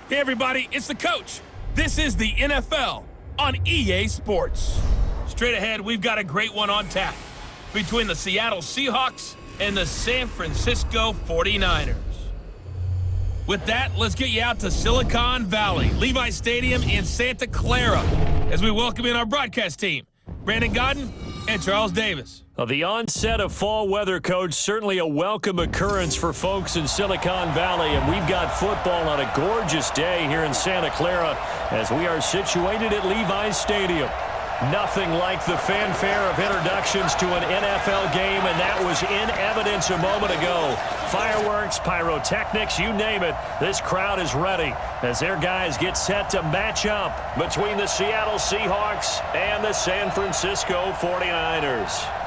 Hey everybody, it's the coach. This is the NFL on EA Sports. Straight ahead, we've got a great one on tap between the Seattle Seahawks and the San Francisco 49ers. With that, let's get you out to Silicon Valley, Levi Stadium in Santa Clara, as we welcome in our broadcast team, Brandon Godden and Charles Davis. Well, the onset of fall weather, Coach, certainly a welcome occurrence for folks in Silicon Valley, and we've got football on a gorgeous day here in Santa Clara as we are situated at Levi Stadium. Nothing like the fanfare of introductions to an NFL game, and that was in evidence a moment ago. Fireworks, pyrotechnics, you name it, this crowd is ready as their guys get set to match up between the Seattle Seahawks and the San Francisco 49ers.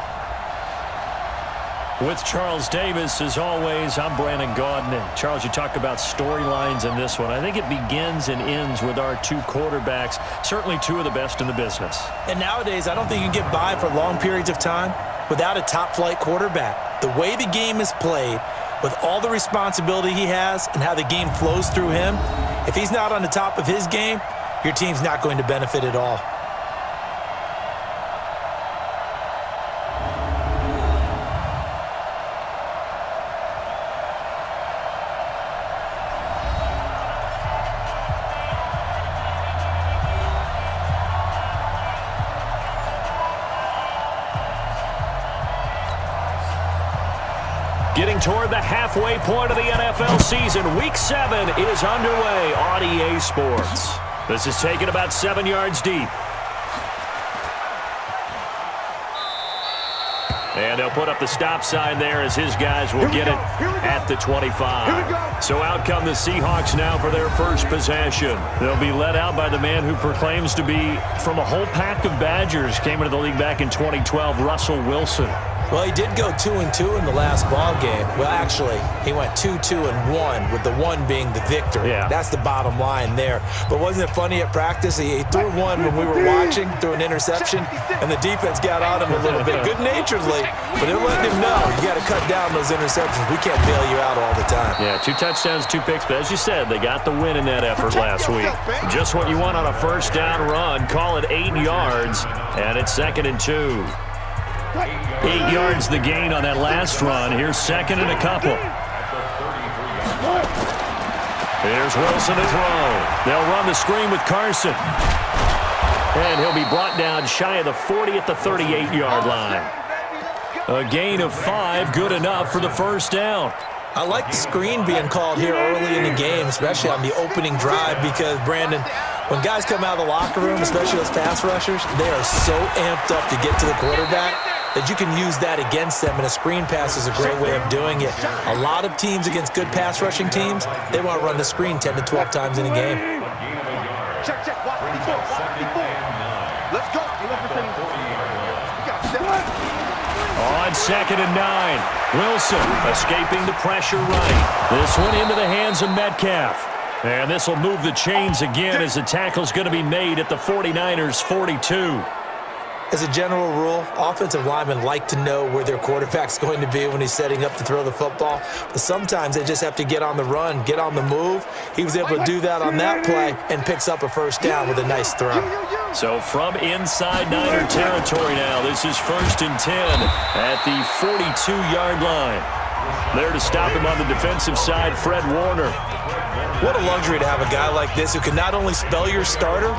With Charles Davis, as always, I'm Brandon Godden. And Charles, you talk about storylines in this one. I think it begins and ends with our two quarterbacks, certainly two of the best in the business. And nowadays, I don't think you can get by for long periods of time without a top-flight quarterback. The way the game is played, with all the responsibility he has and how the game flows through him, if he's not on the top of his game, your team's not going to benefit at all. Getting toward the halfway point of the NFL season, Week 7 is underway on EA Sports. This is taken about 7 yards deep. And they'll put up the stop sign there as his guys will get it at the 25. So out come the Seahawks now for their first possession. They'll be led out by the man who proclaims to be from a whole pack of Badgers. Came into the league back in 2012, Russell Wilson. Well, he did go 2-2 in the last ball game. Well, actually, he went 2-2-1, with the one being the victory. Yeah. That's the bottom line there. But wasn't it funny at practice? He threw one when we were watching, threw an interception, and the defense got on him a little bit, good-naturedly. But they're letting him know, you got to cut down those interceptions. We can't bail you out all the time. Yeah, 2 touchdowns, 2 picks. But as you said, they got the win in that effort last week. Just what you want on a first down run. Call it 8 yards, and it's 2nd and 2. 8 yards the gain on that last run. Here's 2nd and a couple. Here's Wilson to throw. They'll run the screen with Carson. And he'll be brought down shy of the 40 at the 38-yard line. A gain of 5, good enough for the first down. I like the screen being called here early in the game, especially on the opening drive, because, Brandon, when guys come out of the locker room, especially those pass rushers, they are so amped up to get to the quarterback that you can use that against them, and a screen pass is a great way of doing it. A lot of teams against good pass rushing teams, they want to run the screen 10 to 12 times in a game. Check. Let's go. On 2nd and 9, Wilson escaping the pressure right. This one into the hands of Metcalf. And this will move the chains again as the tackle's going to be made at the 49ers' 42. As a general rule, offensive linemen like to know where their quarterback's going to be when he's setting up to throw the football. But sometimes they just have to get on the run, get on the move. He was able to do that on that play and picks up a first down with a nice throw. So from inside Niner territory now, this is 1st and 10 at the 42-yard line. There to stop him on the defensive side, Fred Warner. What a luxury to have a guy like this who can not only spell your starter,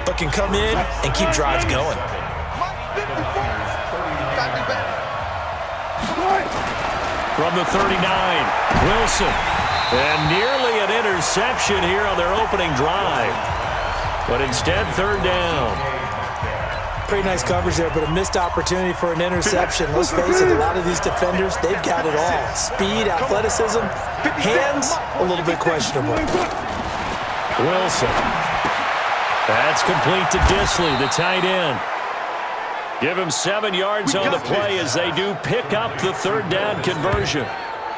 but can come in and keep drives going. From the 39, Wilson. And nearly an interception here on their opening drive. But instead, 3rd down. Pretty nice coverage there, but a missed opportunity for an interception. Let's face it, a lot of these defenders, they've got it all. Speed, athleticism, hands, a little bit questionable. Wilson. That's complete to Disley, the tight end. Give him 7 yards on the play as they do pick up the 3rd down conversion.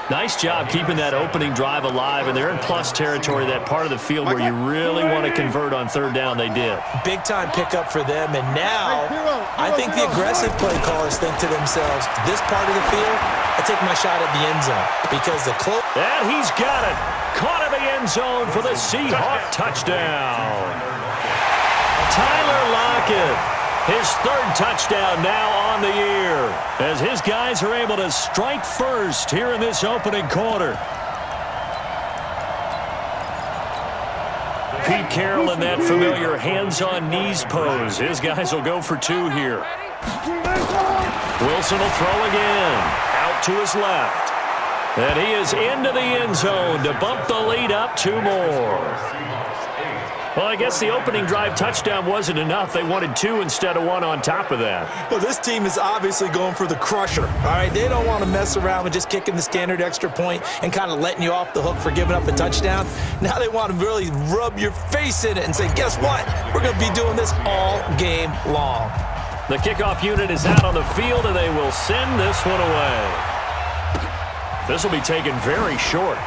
Nice job keeping that opening drive alive, and they're in plus territory, that part of the field where you really want to convert on 3rd down. They did. Big-time pickup for them, and now I think the aggressive play callers think to themselves, this part of the field, I take my shot at the end zone because the close. And he's got it. Caught in the end end zone for the Seahawks touchdown. Tyler Lockett. His third touchdown now on the year as his guys are able to strike first here in this opening quarter. Pete Carroll in that familiar hands-on knees pose. His guys will go for two here. Wilson will throw again. Out to his left. And he is into the end zone to bump the lead up two more. Well, I guess the opening drive touchdown wasn't enough. They wanted two instead of one on top of that. Well, this team is obviously going for the crusher. All right, they don't want to mess around with just kicking the standard extra point and kind of letting you off the hook for giving up a touchdown. Now they want to really rub your face in it and say, guess what? We're going to be doing this all game long. The kickoff unit is out on the field, and they will send this one away. This will be taken very short.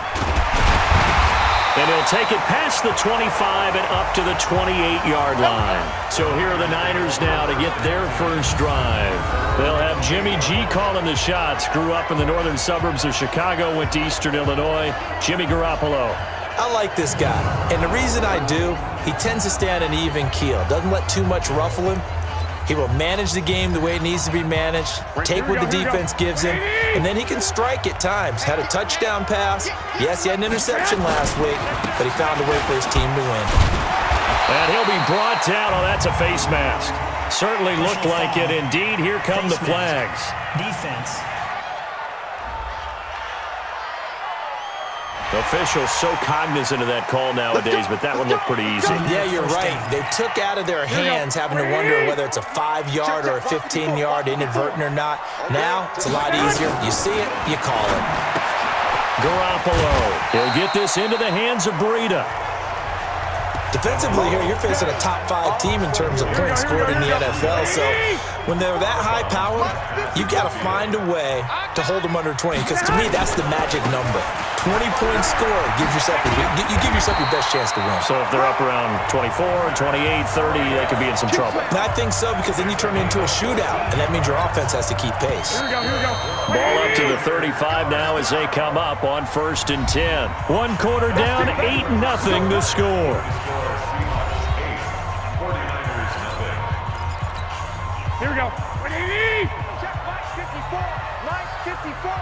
And he'll take it past the 25 and up to the 28-yard line. So here are the Niners now to get their first drive. They'll have Jimmy G calling the shots. Grew up in the northern suburbs of Chicago, went to Eastern Illinois. Jimmy Garoppolo. I like this guy. And the reason I do, he tends to stay on an even keel. Doesn't let too much ruffle him. He will manage the game the way it needs to be managed, take what the defense gives him, and then he can strike at times. Had a touchdown pass. Yes, he had an interception last week, but he found a way for his team to win. And he'll be brought down. Oh, that's a face mask. Certainly looked like it. Indeed, here come the flags. Defense. Officials so cognizant of that call nowadays, but that one looked pretty easy. Yeah, you're right. They took out of their hands having to wonder whether it's a 5-yard or a 15-yard inadvertent or not. Now, it's a lot easier. You see it, you call it. Garoppolo. He'll get this into the hands of Breida. Defensively here, you're facing a top-5 team in terms of points scored in the NFL, so when they're that high-powered, you got to find a way to hold them under 20, because to me, that's the magic number. 20 points scored, you give yourself your best chance to win. So if they're up around 24, 28, 30, they could be in some trouble. And I think so, because then you turn it into a shootout, and that means your offense has to keep pace. Here we go. Ball up to the 35 now as they come up on 1st and 10. One quarter down, 8-0 the score. Here we go. Check Mike 54. Mike 54.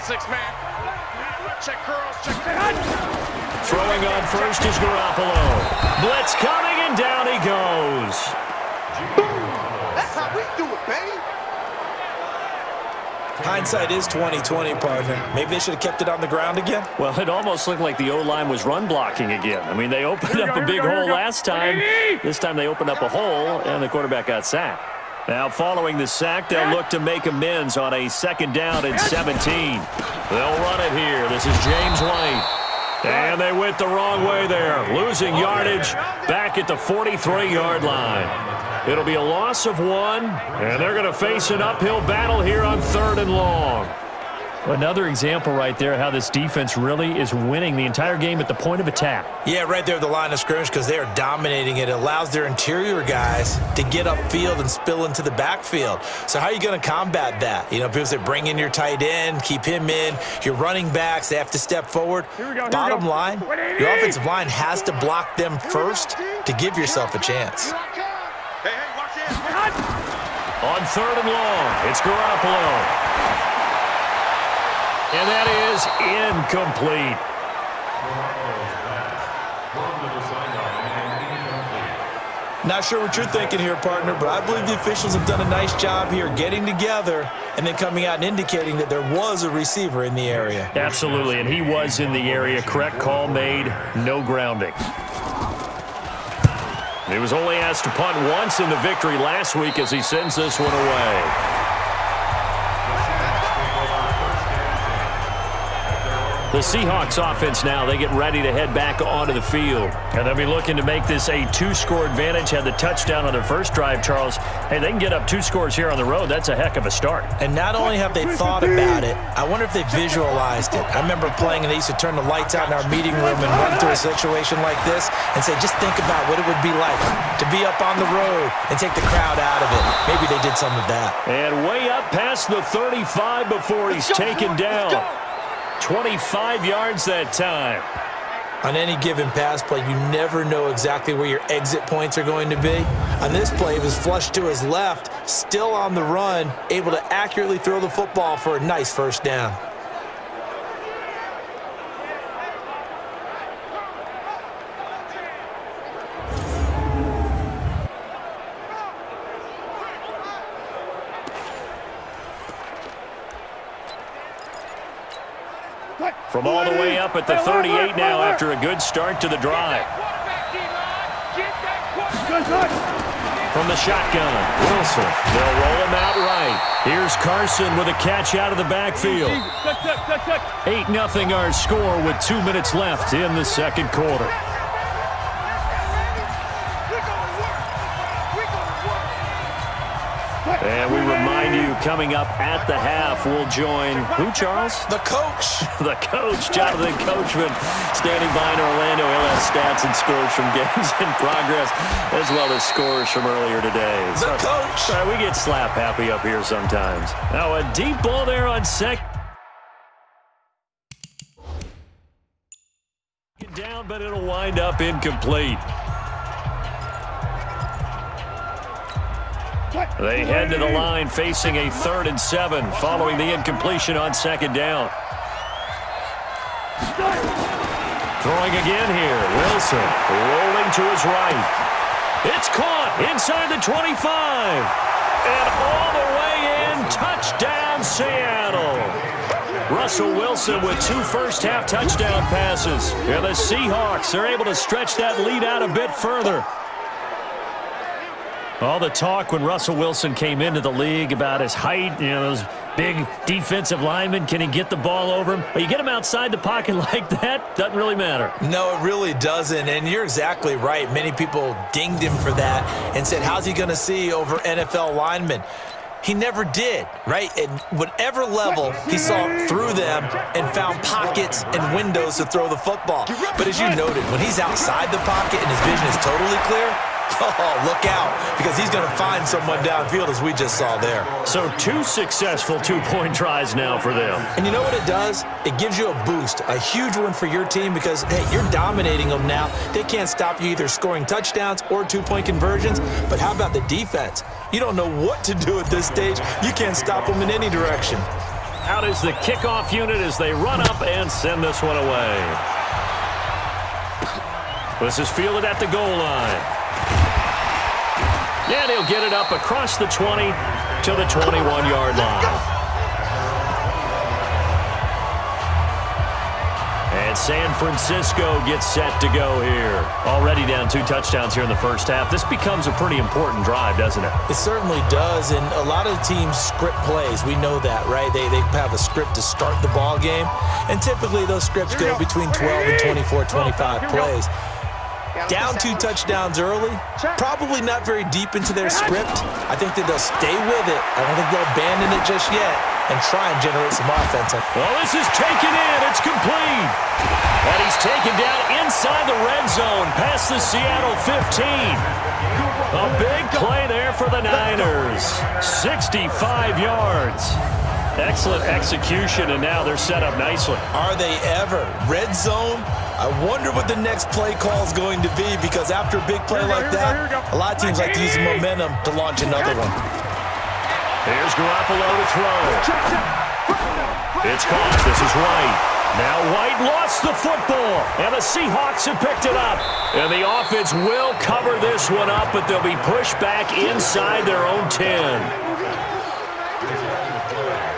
6-man. Check curls. Check Throwing on first is Garoppolo. Blitz coming, and down he goes. That's how we do it, baby. Hindsight is 20/20, partner. Maybe they should have kept it on the ground again. Well, it almost looked like the O-line was run blocking again. I mean, they opened up a big hole last time. This time they opened up a hole, and the quarterback got sacked. Now, following the sack, they'll look to make amends on a 2nd down and 17. They'll run it here. This is James White. And they went the wrong way there. Losing yardage back at the 43-yard line. It'll be a loss of 1, and they're going to face an uphill battle here on 3rd and long. Another example right there how this defense really is winning the entire game at the point of attack. Yeah, right there at the line of scrimmage, because they are dominating it. It allows their interior guys to get upfield and spill into the backfield. So how are you going to combat that? You know, people say bring in your tight end, keep him in. Your running backs, they have to step forward. Bottom line, your offensive line has to block them first to give yourself a chance. Hey, watch it. On 3rd and long, it's Garoppolo. And that is incomplete. Not sure what you're thinking here, partner, but I believe the officials have done a nice job here getting together and then coming out and indicating that there was a receiver in the area. Absolutely, and he was in the area. Correct call made, no grounding. He was only asked to punt once in the victory last week as he sends this one away. The Seahawks offense now, they get ready to head back onto the field. And they'll be looking to make this a 2-score advantage. Had the touchdown on their first drive, Charles. Hey, they can get up 2 scores here on the road. That's a heck of a start. And not only have they thought about it, I wonder if they visualized it. I remember playing and they used to turn the lights out in our meeting room and run through a situation like this and say, just think about what it would be like to be up on the road and take the crowd out of it. Maybe they did some of that. And way up past the 35 before he's taken down. 25 yards that time. On any given pass play, you never know exactly where your exit points are going to be. On this play, it was flushed to his left, still on the run, able to accurately throw the football for a nice first down. From all the way up at the 38 now after a good start to the drive. From the shotgun, Wilson. They'll roll him out right. Here's Carson with a catch out of the backfield. 8-0 our score with 2 minutes left in the second quarter. And we remind you, coming up at the half, we'll join who, Charles? The coach. The coach, Jonathan Coachman, standing by in Orlando. He'll have stats and scores from games in progress, as well as scores from earlier today. The coach. Sorry, we get slap happy up here sometimes. Now a deep ball there on second. Down, but it'll wind up incomplete. They head to the line facing a 3rd and 7 following the incompletion on second down. Throwing again here. Wilson rolling to his right. It's caught inside the 25. And all the way in. Touchdown, Seattle. Russell Wilson with 2 first-half touchdown passes. And the Seahawks are able to stretch that lead out a bit further. All the talk when Russell Wilson came into the league about his height, those big defensive linemen, can he get the ball over him? But you get him outside the pocket like that, doesn't really matter. No, it really doesn't, and you're exactly right. Many people dinged him for that and said, how's he going to see over NFL linemen? He never did, right? At whatever level, he saw through them and found pockets and windows to throw the football. But as you noted, when he's outside the pocket and his vision is totally clear, oh, look out, because he's going to find someone downfield, as we just saw there. So 2 successful 2-point tries now for them. And you know what it does? It gives you a boost, a huge one for your team because, hey, you're dominating them now. They can't stop you either scoring touchdowns or 2-point conversions. But how about the defense? You don't know what to do at this stage. You can't stop them in any direction. Out is the kickoff unit as they run up and send this one away. This is fielded at the goal line. And he'll get it up across the 20 to the 21-yard line. And San Francisco gets set to go here. Already down 2 touchdowns here in the first half. This becomes a pretty important drive, doesn't it? It certainly does, and a lot of teams script plays. We know that, right? They have a script to start the ball game, and typically those scripts go between 12 and 24, 25 plays. Down 2 touchdowns early, probably not very deep into their script. I think that they'll stay with it. I don't think they'll abandon it just yet and try and generate some offense. Well, this is taken in. It's complete. And he's taken down inside the red zone past the Seattle 15. A big play there for the Niners. 65 yards. Excellent execution, and now they're set up nicely. Are they ever? Red zone? I wonder what the next play call is going to be, because after a big play like that, a lot of teams like to use the momentum to launch another one. Here's Garoppolo to throw. It's caught. This is White. Now White lost the football, and the Seahawks have picked it up. And the offense will cover this one up, but they'll be pushed back inside their own 10.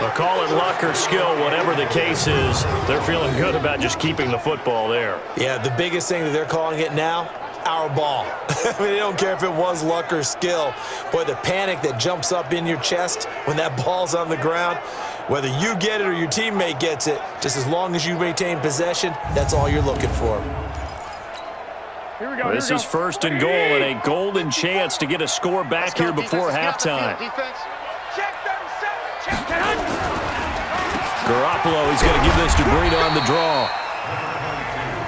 But call it luck or skill, whatever the case is, they're feeling good about just keeping the football there. Yeah, the biggest thing that they're calling it now, our ball. I mean, they don't care if it was luck or skill. Boy, the panic that jumps up in your chest when that ball's on the ground, whether you get it or your teammate gets it, just as long as you maintain possession, that's all you're looking for. This is 1st and goal, and a golden chance to get a score back here before halftime. Garoppolo, he's going to give this to Breida on the draw.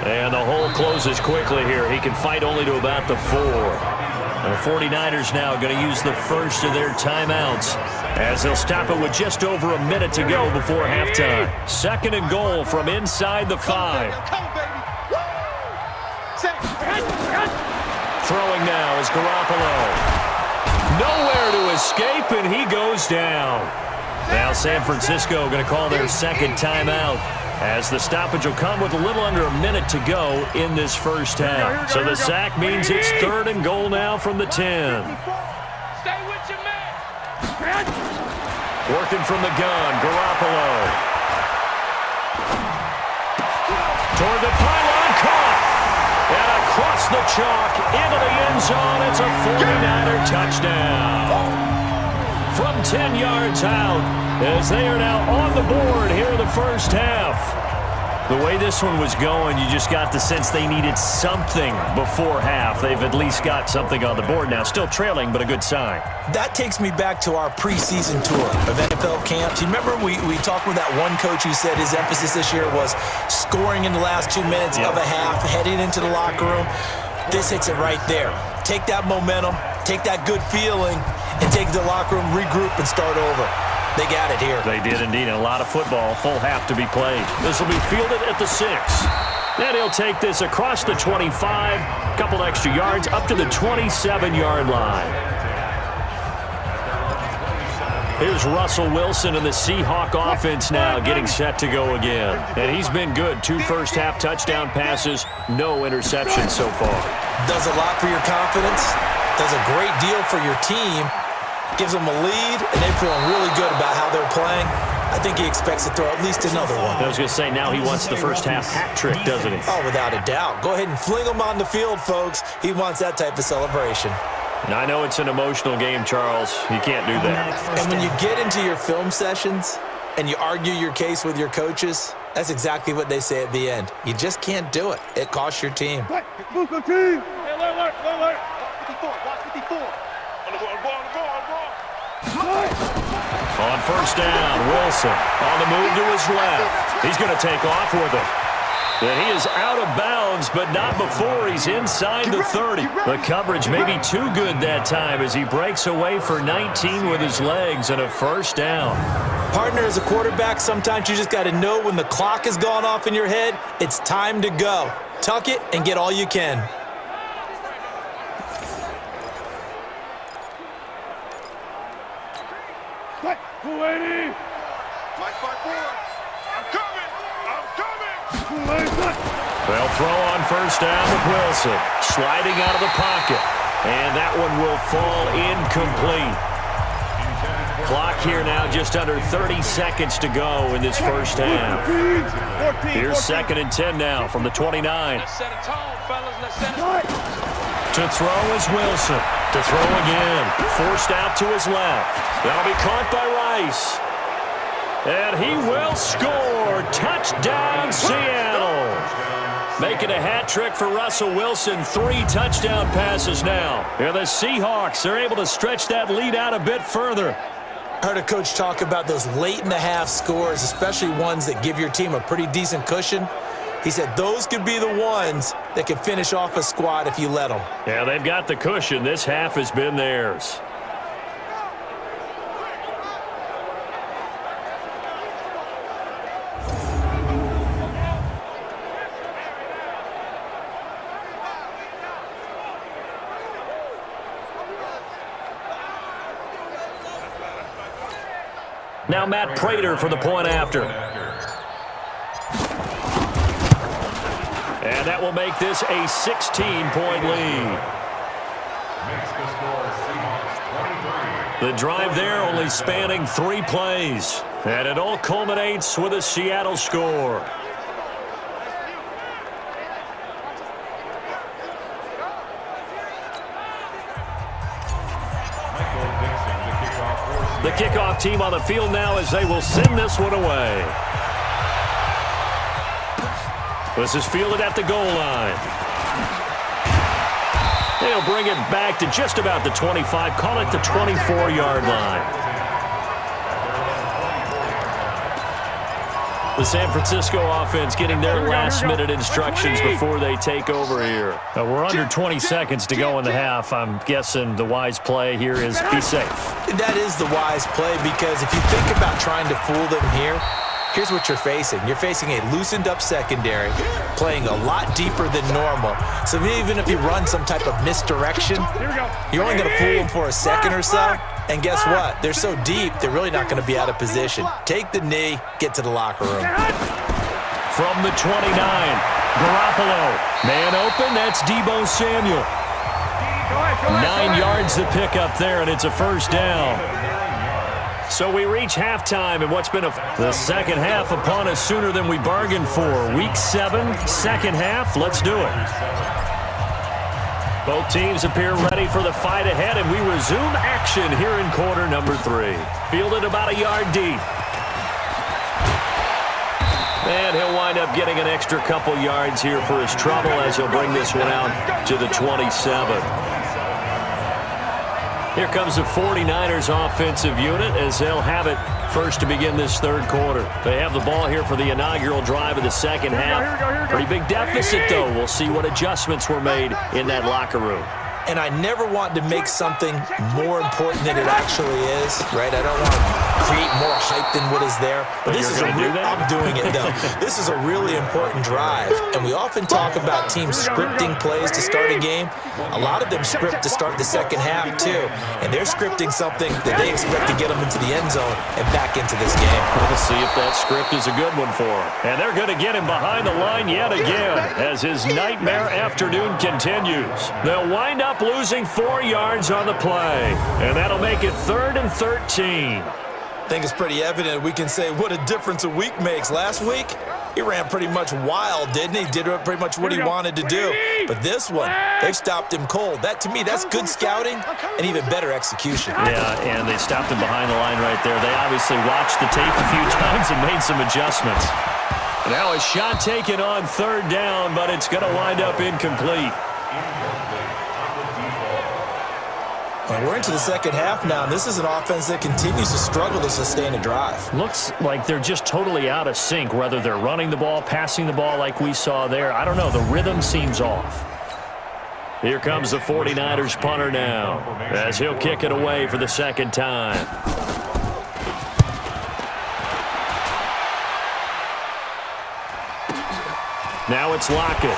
And the hole closes quickly here. He can fight only to about the 4. And the 49ers now going to use the first of their timeouts as they'll stop it with just over a minute to go before halftime. 2nd and goal from inside the 5. Throwing now is Garoppolo. Nowhere to escape, and he goes down. Now San Francisco going to call their second timeout, as the stoppage will come with a little under a minute to go in this first half. So the sack means it's 3rd and goal now from the 10. Stay with your man. Working from the gun, Garoppolo. Toward the pylon, caught. And across the chalk, into the end zone, it's a 49er touchdown. From 10 yards out, as they are now on the board here in the first half. The way this one was going, you just got the sense they needed something before half. They've at least got something on the board now. Still trailing, but a good sign. That takes me back to our preseason tour of NFL camps. You remember we talked with that one coach who said his emphasis this year was scoring in the last 2 minutes of a half, heading into the locker room. This hits it right there. Take that momentum, take that good feeling, and take it to the locker room, regroup, and start over. They got it here. They did indeed. And a lot of football, full half to be played. This will be fielded at the 6. Then he'll take this across the 25, couple extra yards, up to the 27-yard line. Here's Russell Wilson and the Seahawk offense now getting set to go again. And he's been good. 2 first-half touchdown passes, no interceptions so far. Does a lot for your confidence. Does a great deal for your team. Gives them a lead, and they're feeling really good about how they're playing. I think he expects to throw at least another one. I was going to say, now he wants the first-half hat trick, doesn't he? Oh, without a doubt. Go ahead and fling him on the field, folks. He wants that type of celebration. And I know it's an emotional game, Charles. You can't do that. And when you get into your film sessions and you argue your case with your coaches, that's exactly what they say at the end. You just can't do it. It costs your team. Hey, alert. Watch 54. On the ball. On first down, Wilson on the move to his left. He's going to take off with it. And he is out of bounds, but not before he's inside the 30. The coverage may be too good that time as he breaks away for 19 with his legs and a first down. Partner, as a quarterback, sometimes you just got to know when the clock has gone off in your head, it's time to go. Tuck it and get all you can. They'll throw on first down with Wilson. Sliding out of the pocket. And that one will fall incomplete. Clock here now just under 30 seconds to go in this first half. Here's 2nd and 10 now from the 29. Let's set a tone, fellas. Let's set it. To throw is Wilson. To throw again. Forced out to his left. That'll be caught by Rice. And he will score. Touchdown, Seattle. Making a hat trick for Russell Wilson. 3 touchdown passes now. And the Seahawks are able to stretch that lead out a bit further. I heard a coach talk about those late-in-the-half scores, especially ones that give your team a pretty decent cushion. He said those could be the ones that can finish off a squad if you let them. Yeah, they've got the cushion. This half has been theirs. Now Matt Prater for the point after. And that will make this a 16-point lead. The drive there only spanning 3 plays. And it all culminates with a Seattle score. The kickoff team on the field now as they will send this one away. This is fielded at the goal line. They'll bring it back to just about the 25, call it the 24-yard line. The San Francisco offense getting their last-minute instructions before they take over here. We're under 20 seconds to go in the half. I'm guessing the wise play here is be safe. That is the wise play, because if you think about trying to fool them here, here's what you're facing. You're facing a loosened-up secondary, playing a lot deeper than normal. So even if you run some type of misdirection, you're only going to fool them for a second or so. And guess what? They're so deep, they're really not going to be out of position. Take the knee, get to the locker room. From the 29, Garoppolo. Man open, that's Deebo Samuel. 9 yards to pick up there, and it's a first down. So we reach halftime, and what's been the second half upon us sooner than we bargained for. Week 7, second half. Let's do it. Both teams appear ready for the fight ahead, and we resume action here in quarter number 3. Fielded about a yard deep. And he'll wind up getting an extra couple yards here for his trouble as he'll bring this one out to the 27. Here comes the 49ers offensive unit as they'll have it first to begin this third quarter. They have the ball here for the inaugural drive of the second half. Pretty big deficit, though. We'll see what adjustments were made in that locker room. And I never want to make something more important than it actually is, right? I don't want to create more hype than what is there. But this is I'm doing it, though. This is a really important drive. And we often talk about teams scripting plays to start a game. A lot of them script to start the second half, too. And they're scripting something that they expect to get them into the end zone and back into this game. We'll see if that script is a good one for him. And they're going to get him behind the line yet again as his nightmare afternoon continues. They'll wind up losing 4 yards on the play, and that'll make it 3rd and 13. I think it's pretty evident we can say what a difference a week makes. Last week, he ran pretty much wild, didn't he? Did pretty much what he wanted to do. But this one, they've stopped him cold. That, to me, that's good scouting and even better execution. Yeah, and they stopped him behind the line right there. They obviously watched the tape a few times and made some adjustments. Now a shot taken on 3rd down, but it's going to wind up incomplete. And we're into the second half now, and this is an offense that continues to struggle to sustain a drive. Looks like they're just totally out of sync, whether they're running the ball, passing the ball like we saw there. I don't know. The rhythm seems off. Here comes the 49ers punter now as he'll kick it away for the second time. Now it's Lockett.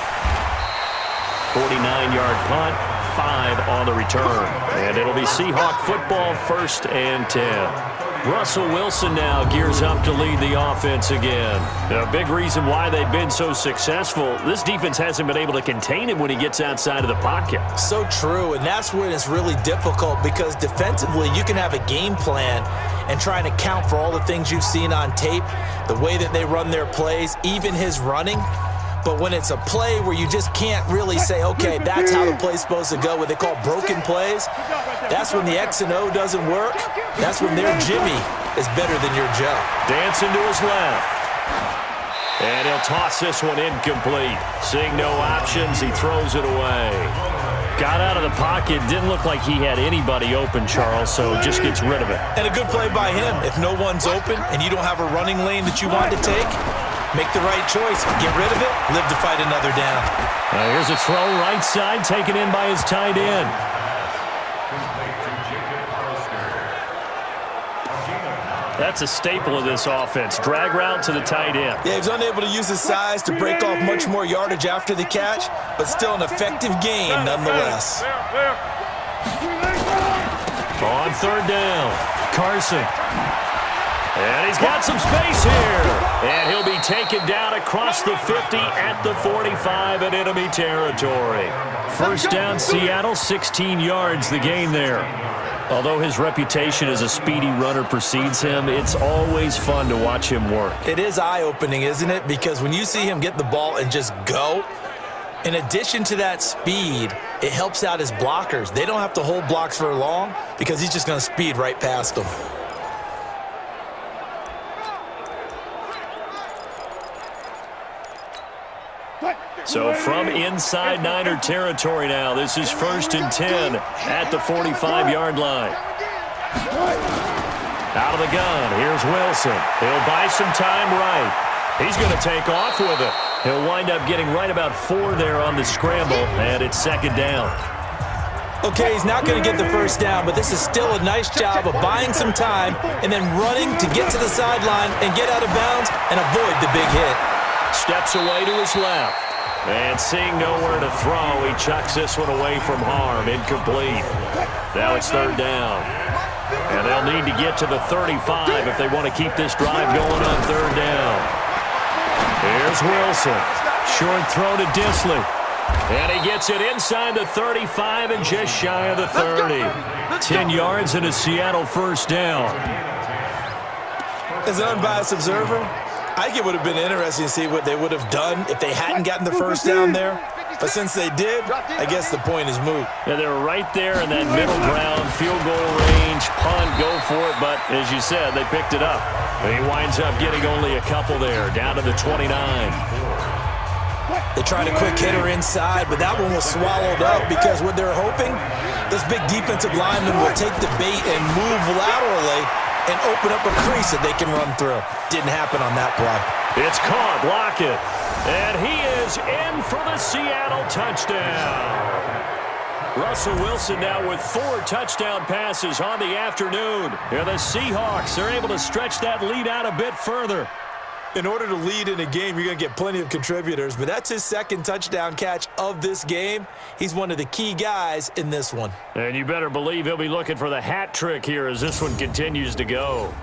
49-yard punt. 5 on the return. And it'll be Seahawk football, 1st and 10. Russell Wilson now gears up to lead the offense again. A big reason why they've been so successful, this defense hasn't been able to contain him when he gets outside of the pocket. So true, and that's when it's really difficult because defensively you can have a game plan and trying to account for all the things you've seen on tape, the way that they run their plays, even his running. But when it's a play where you just can't really say, okay, that's how the play's supposed to go, what they call broken plays, that's when the X and O doesn't work. That's when their Jimmy is better than your Joe. Dancing to his left. And he'll toss this one incomplete. Seeing no options, he throws it away. Got out of the pocket. Didn't look like he had anybody open, Charles, so just gets rid of it. And a good play by him. If no one's open and you don't have a running lane that you want to take, make the right choice. Get rid of it. Live to fight another down. Here's a throw right side taken in by his tight end. That's a staple of this offense. Drag route to the tight end. Yeah, he was unable to use his size to break off much more yardage after the catch, but still an effective gain nonetheless. On 3rd down, Carson. And he's got some space here. And he'll be taken down across the 50 at the 45 in enemy territory. First down, Seattle, 16 yards the gain there. Although his reputation as a speedy runner precedes him, it's always fun to watch him work. It is eye-opening, isn't it? Because when you see him get the ball and just go, in addition to that speed, it helps out his blockers. They don't have to hold blocks for long because he's just going to speed right past them. So from inside Niner territory now, this is 1st and 10 at the 45-yard line. Out of the gun, here's Wilson. He'll buy some time right. He's going to take off with it. He'll wind up getting right about 4 there on the scramble, and it's 2nd down. Okay, he's not going to get the first down, but this is still a nice job of buying some time and then running to get to the sideline and get out of bounds and avoid the big hit. Steps away to his left. And seeing nowhere to throw, he chucks this one away from harm. Incomplete. Now it's third down. And they'll need to get to the 35 if they want to keep this drive going on third down. Here's Wilson. Short throw to Disley. And he gets it inside the 35 and just shy of the 30. 10 yards and a Seattle first down. As an unbiased observer, I think it would have been interesting to see what they would have done if they hadn't gotten the first down there. But since they did, I guess the point is moot. Yeah, they're right there in that middle ground, field goal range, punt, go for it. But as you said, they picked it up. He winds up getting only a couple there, down to the 29. They tried a quick hitter inside, but that one was swallowed up because what they're hoping, this big defensive lineman will take the bait and move laterally and open up a crease that they can run through. Didn't happen on that play. It's caught, Lockett. And he is in for the Seattle touchdown. Russell Wilson now with 4 touchdown passes on the afternoon. And the Seahawks are able to stretch that lead out a bit further. In order to lead in a game, you're going to get plenty of contributors, but that's his second touchdown catch of this game. He's one of the key guys in this one. And you better believe he'll be looking for the hat trick here as this one continues to go.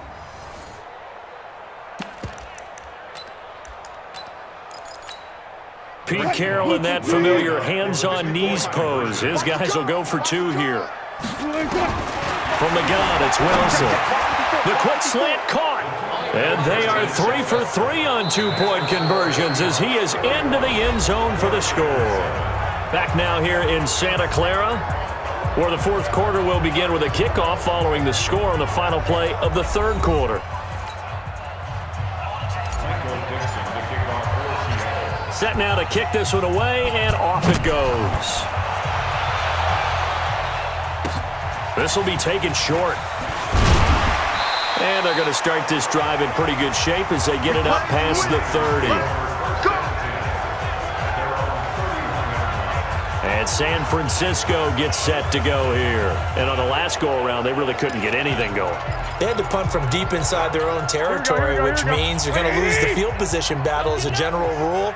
Pete Carroll in that familiar hands-on knees pose. His guys will go for 2 here. From the gun, it's Wilson. The quick slant caught. And they are 3 for 3 on 2-point conversions as he is into the end zone for the score. Back now here in Santa Clara, where the fourth quarter will begin with a kickoff following the score on the final play of the third quarter. Set now to kick this one away, and off it goes. This will be taken short. And they're going to start this drive in pretty good shape as they get it up past the 30. And San Francisco gets set to go here. And on the last go-around, they really couldn't get anything going. They had to punt from deep inside their own territory, which means you're going to lose the field position battle as a general rule.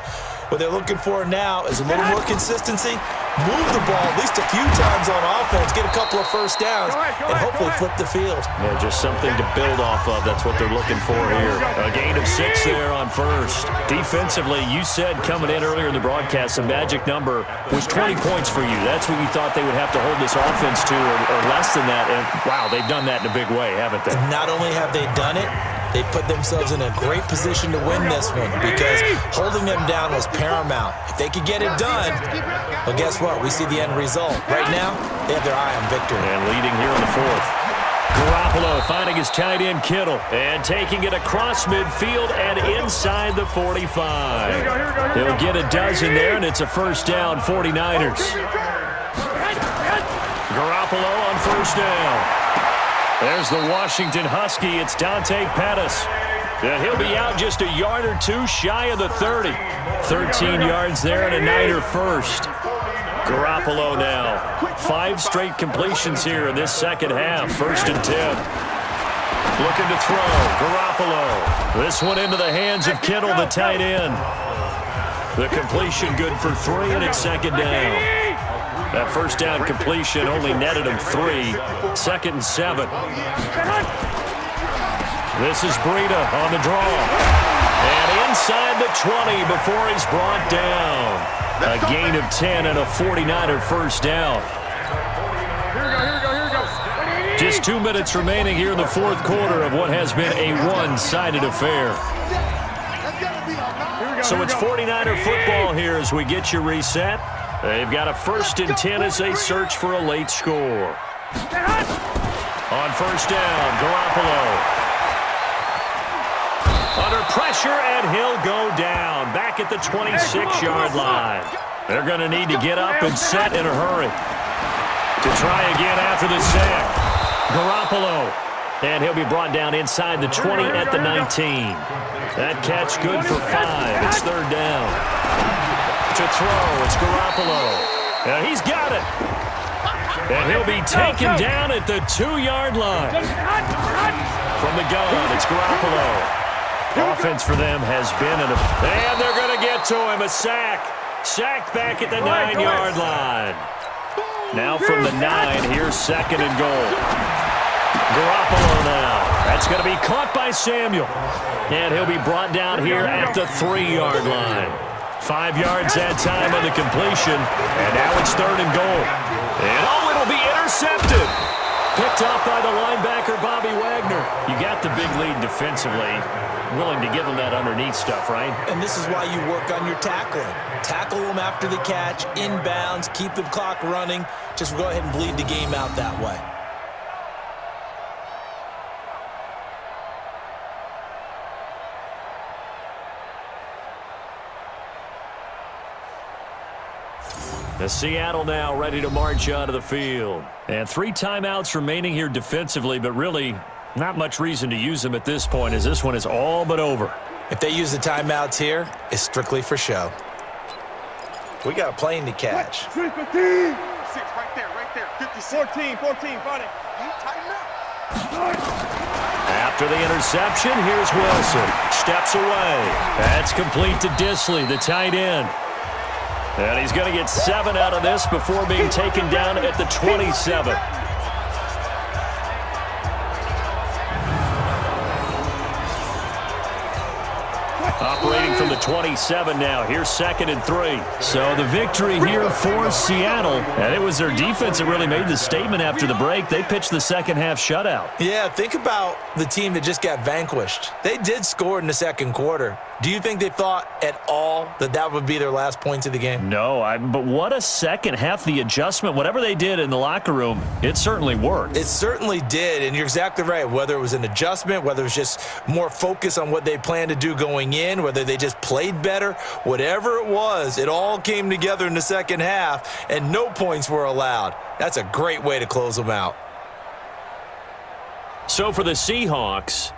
What they're looking for now is a little more consistency, move the ball at least a few times on offense, get a couple of first downs, and hopefully flip the field. Yeah, just something to build off of. That's what they're looking for here. A gain of 6 there on first. Defensively, you said coming in earlier in the broadcast, the magic number was 20 points for you. That's what you thought they would have to hold this offense to, or less than that. And, wow, they've done that in a big way, haven't they? Not only have they done it, they put themselves in a great position to win this one because holding them down was paramount. If they could get it done, well, guess what? We see the end result. Right now, they have their eye on victory. And leading here in the fourth. Garoppolo finding his tight end Kittle and taking it across midfield and inside the 45. He'll get a dozen there, and it's a first down, 49ers. Garoppolo on first down. There's the Washington Husky. It's Dante Pettis. And he'll be out just a yard or 2 shy of the 30. 13 yards there and a Niner first. Garoppolo now. 5 straight completions here in this second half. 1st and 10. Looking to throw. Garoppolo. This one into the hands of Kittle, the tight end. The completion good for 3, and it's 2nd down. That first down completion only netted him 3. 2nd and 7. This is Breida on the draw. And inside the 20 before he's brought down. A gain of 10 and a 49er first down. Just 2 minutes remaining here in the fourth quarter of what has been a one-sided affair. So it's 49er football here as we get you reset. They've got a 1st and 10 as they search for a late score. On first down, Garoppolo. Under pressure, and he'll go down. Back at the 26-yard line. They're going to need to get up and set in a hurry. To try again after the sack. Garoppolo. And he'll be brought down inside the 20 at the 19. That catch good for 5. It's 3rd down. To throw, it's Garoppolo. He's got it. And he'll be taken down at the 2-yard line. From the gun, it's Garoppolo. Offense for them has been and they're going to get to him. A sack. Sacked back at the 9-yard line. Now from the 9, here's 2nd and goal. Garoppolo now. That's going to be caught by Samuel. And he'll be brought down here at the 3-yard line. 5 yards that time on the completion. And now it's 3rd and goal. And it'll be intercepted. Picked off by the linebacker, Bobby Wagner. You got the big lead defensively. Willing to give them that underneath stuff, right? And this is why you work on your tackling. Tackle them after the catch, inbounds, keep the clock running. Just go ahead and bleed the game out that way. The Seattle now ready to march out of the field. And 3 timeouts remaining here defensively, but really not much reason to use them at this point as this one is all but over. If they use the timeouts here, it's strictly for show. We got a plane to catch. 6 right there. 50, 14, find it. Tighten up. After the interception, here's Wilson. Steps away. That's complete to Disley, the tight end. And he's going to get 7 out of this before being taken down at the 27. Operating from the 27 now. Here's 2nd and 3. So the victory here for Seattle. And it was their defense that really made the statement after the break. They pitched the second half shutout. Yeah, think about the team that just got vanquished. They did score in the second quarter. Do you think they thought at all that that would be their last points of the game? No, but what a second half. The adjustment, whatever they did in the locker room, it certainly worked. It certainly did, and you're exactly right. Whether it was an adjustment, whether it was just more focus on what they planned to do going in, whether they just played better, whatever it was, it all came together in the second half, and no points were allowed. That's a great way to close them out. So for the Seahawks,